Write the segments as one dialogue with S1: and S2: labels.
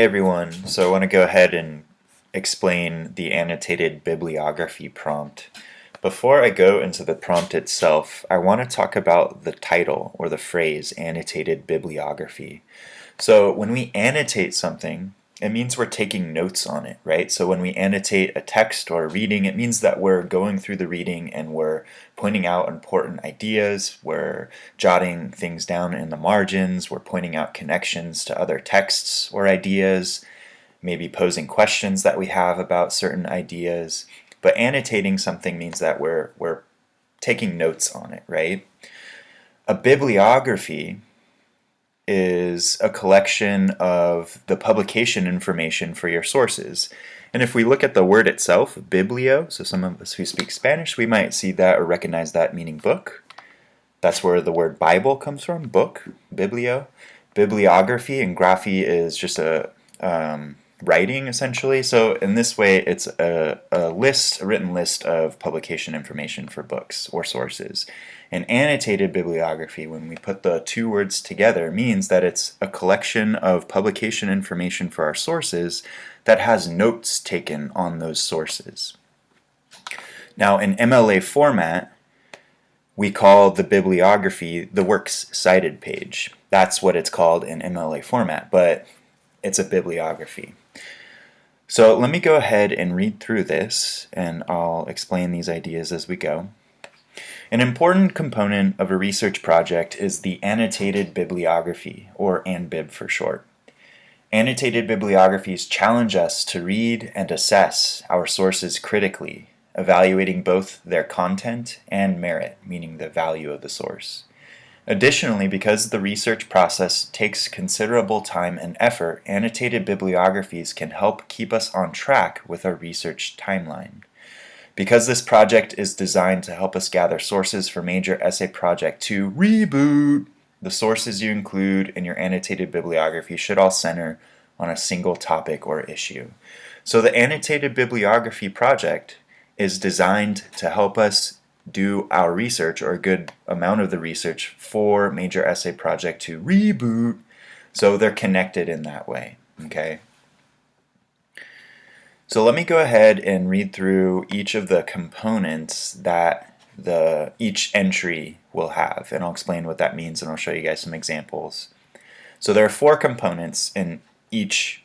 S1: Hey everyone, so I want to go ahead and explain the annotated bibliography prompt. Before I go into the prompt itself, I want to talk about the title or the phrase annotated bibliography. So when we annotate something, it means we're taking notes on it, right? So when we annotate a text or a reading, it means that we're going through the reading and we're pointing out important ideas, we're jotting things down in the margins, we're pointing out connections to other texts or ideas, maybe posing questions that we have about certain ideas. But annotating something means that we're taking notes on it, right? A bibliography is a collection of the publication information for your sources. And if we look at the word itself, biblio, so some of us who speak Spanish, we might see that or recognize that meaning book. That's where the word Bible comes from, book, biblio. Bibliography, and graphy is just a writing, essentially. So in this way, it's a written list of publication information for books or sources. An annotated bibliography, when we put the two words together, means that it's a collection of publication information for our sources that has notes taken on those sources. Now, in MLA format, we call the bibliography the works cited page. That's what it's called in MLA format, but it's a bibliography. So let me go ahead and read through this, and I'll explain these ideas as we go. An important component of a research project is the annotated bibliography, or AnBib for short. Annotated bibliographies challenge us to read and assess our sources critically, evaluating both their content and merit, meaning the value of the source. Additionally, because the research process takes considerable time and effort, annotated bibliographies can help keep us on track with our research timeline. Because this project is designed to help us gather sources for major essay project 2 reboot, the sources you include in your annotated bibliography should all center on a single topic or issue. So the annotated bibliography project is designed to help us do our research, or a good amount of the research, for major essay project 2 reboot. So they're connected in that way, okay? So let me go ahead and read through each of the components that each entry will have, and I'll explain what that means, and I'll show you guys some examples. So there are 4 components in each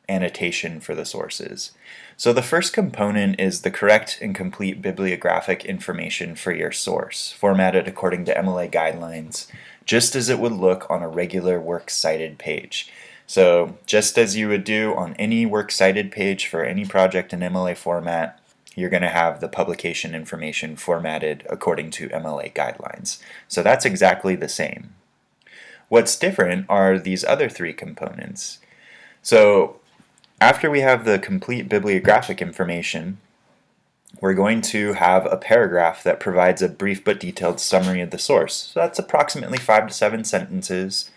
S1: annotation for the sources. So the first component is the correct and complete bibliographic information for your source, formatted according to MLA guidelines, just as it would look on a regular works cited page. So just as you would do on any works cited page for any project in MLA format, you're going to have the publication information formatted according to MLA guidelines. So that's exactly the same. What's different are these other 3 components. So after we have the complete bibliographic information, we're going to have a paragraph that provides a brief but detailed summary of the source. So that's approximately 5 to 7 sentences.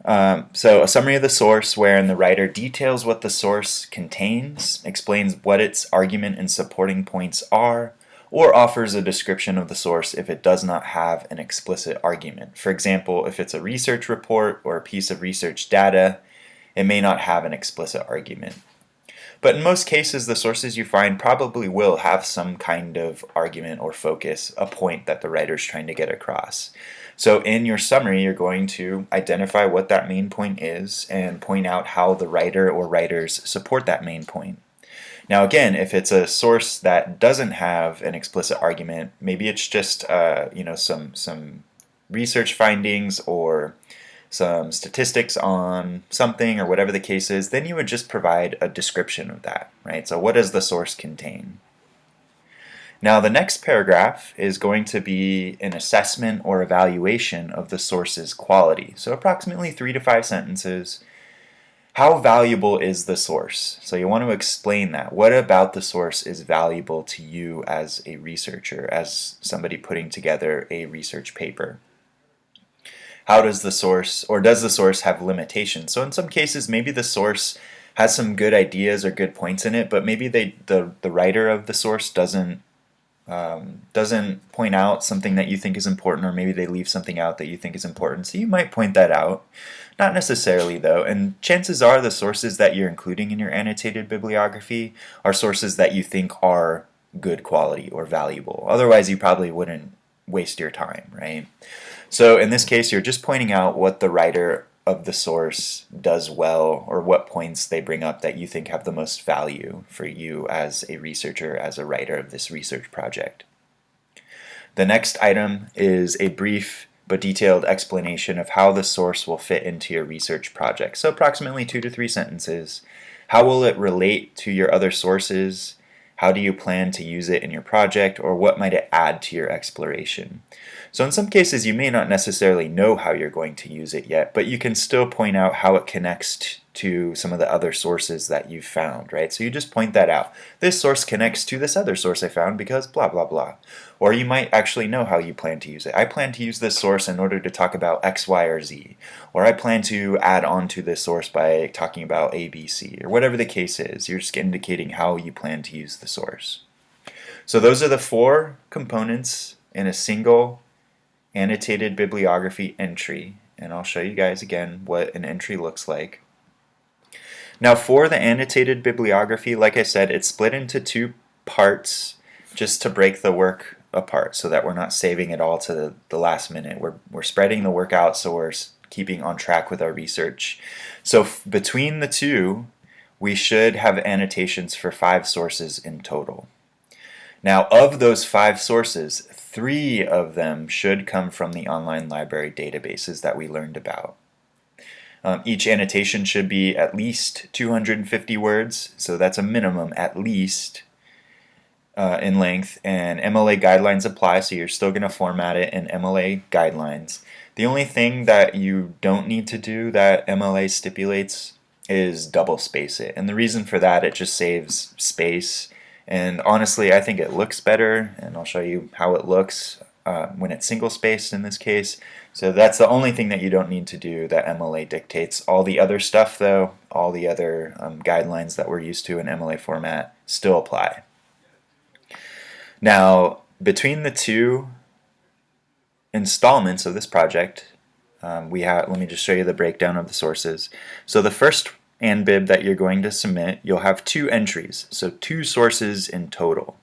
S1: So a summary of the source wherein the writer details what the source contains, explains what its argument and supporting points are, or offers a description of the source if it does not have an explicit argument. For example, if it's a research report or a piece of research data, it may not have an explicit argument. But in most cases, the sources you find probably will have some kind of argument or focus, a point that the writer is trying to get across. So in your summary, you're going to identify what that main point is and point out how the writer or writers support that main point. Now again, if it's a source that doesn't have an explicit argument, maybe it's just some research findings or some statistics on something or whatever the case is, then you would just provide a description of that, right? So what does the source contain? Now the next paragraph is going to be an assessment or evaluation of the source's quality. So approximately 3 to 5 sentences. How valuable is the source? So you want to explain that. What about the source is valuable to you as a researcher, as somebody putting together a research paper? How does the source, or does the source have limitations? So in some cases, maybe the source has some good ideas or good points in it, but maybe the writer of the source doesn't point out something that you think is important, or maybe they leave something out that you think is important. So you might point that out. Not necessarily though, and chances are the sources that you're including in your annotated bibliography are sources that you think are good quality or valuable. Otherwise you probably wouldn't waste your time, right? So in this case you're just pointing out what the writer of the source does well, or what points they bring up that you think have the most value for you as a researcher, as a writer of this research project. The next item is a brief but detailed explanation of how the source will fit into your research project. So approximately 2 to 3 sentences. How will it relate to your other sources? How do you plan to use it in your project, or what might it add to your exploration? So in some cases you may not necessarily know how you're going to use it yet, but you can still point out how it connects to some of the other sources that you've found, right? So you just point that out. This source connects to this other source I found because blah, blah, blah. Or you might actually know how you plan to use it. I plan to use this source in order to talk about X, Y, or Z. Or I plan to add on to this source by talking about A, B, C, or whatever the case is. You're just indicating how you plan to use the source. So those are the 4 components in a single annotated bibliography entry. And I'll show you guys again what an entry looks like. Now for the annotated bibliography, like I said, it's split into 2 parts just to break the work apart so that we're not saving it all to the last minute. We're spreading the work out so we're keeping on track with our research. So between the 2, we should have annotations for 5 sources in total. Now of those 5 sources, 3 of them should come from the online library databases that we learned about. Each annotation should be at least 250 words, so that's a minimum at least in length, and MLA guidelines apply, so you're still going to format it in MLA guidelines. The only thing that you don't need to do that MLA stipulates is double space it, and the reason for that, it just saves space, and honestly I think it looks better, and I'll show you how it looks when it's single spaced in this case. So that's the only thing that you don't need to do that MLA dictates. All the other stuff though, all the other guidelines that we're used to in MLA format still apply. Now between the 2 installments of this project, let me just show you the breakdown of the sources. So the first AnBib that you're going to submit, you'll have 2 entries, so 2 sources in total.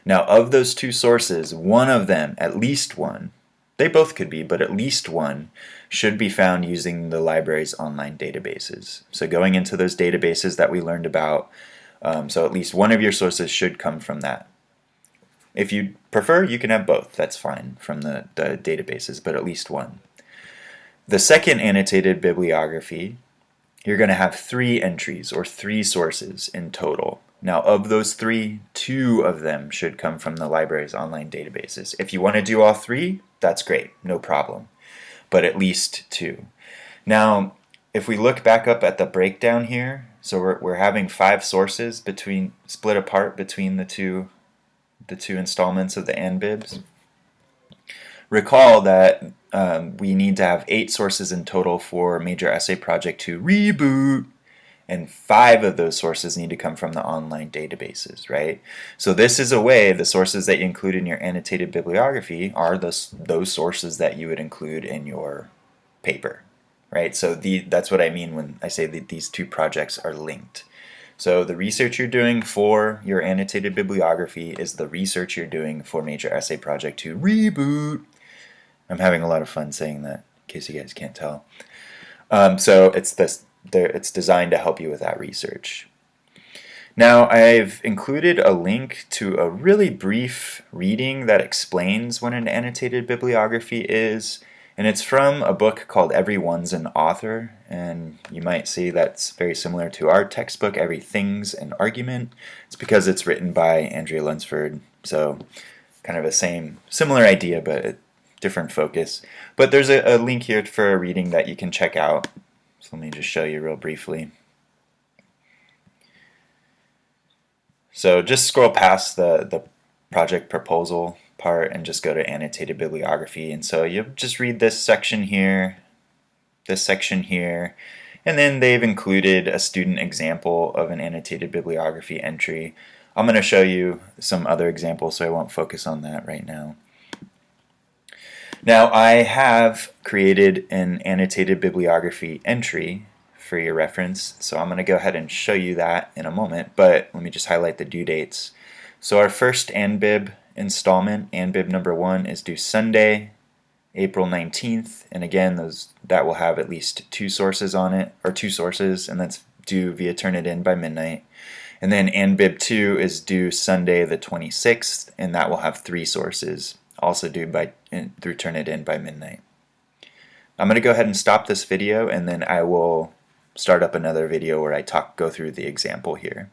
S1: Now of those 2 sources, one of them, at least one, they both could be, but at least one should be found using the library's online databases. So going into those databases that we learned about, so at least one of your sources should come from that. If you prefer, you can have both, that's fine, from the databases, but at least one. The second annotated bibliography, you're going to have 3 entries, or 3 sources in total. Now of those 3, 2 of them should come from the library's online databases. If you want to do all 3, that's great, no problem, but at least 2. Now if we look back up at the breakdown here, so we're having 5 sources split apart between the two installments of the AnBibs. Recall that we need to have 8 sources in total for Major Essay Project to reboot, and 5 of those sources need to come from the online databases, right? So this is a way, the sources that you include in your annotated bibliography are those sources that you would include in your paper, right? So that's what I mean when I say that these 2 projects are linked. So the research you're doing for your annotated bibliography is the research you're doing for Major Essay Project to reboot. I'm having a lot of fun saying that, in case you guys can't tell. So it's designed to help you with that research. Now I've included a link to a really brief reading that explains what an annotated bibliography is, and it's from a book called Everyone's an Author, and you might see that's very similar to our textbook, Everything's an Argument. It's because it's written by Andrea Lunsford, so kind of a similar idea but a different focus. But there's a link here for a reading that you can check out. So let me just show you real briefly. So just scroll past the project proposal part and just go to annotated bibliography. And so you just read this section here, and then they've included a student example of an annotated bibliography entry. I'm going to show you some other examples, so I won't focus on that right now. Now I have created an annotated bibliography entry for your reference, so I'm going to go ahead and show you that in a moment, but let me just highlight the due dates. So our first AnBib installment, AnBib number 1, is due Sunday, April 19th, and again that will have at least 2 sources on it, or 2 sources, and that's due via Turnitin by midnight. And then AnBib 2 is due Sunday the 26th, and that will have 3 sources, also due through Turnitin by midnight. I'm going to go ahead and stop this video, and then I will start up another video where I go through the example here.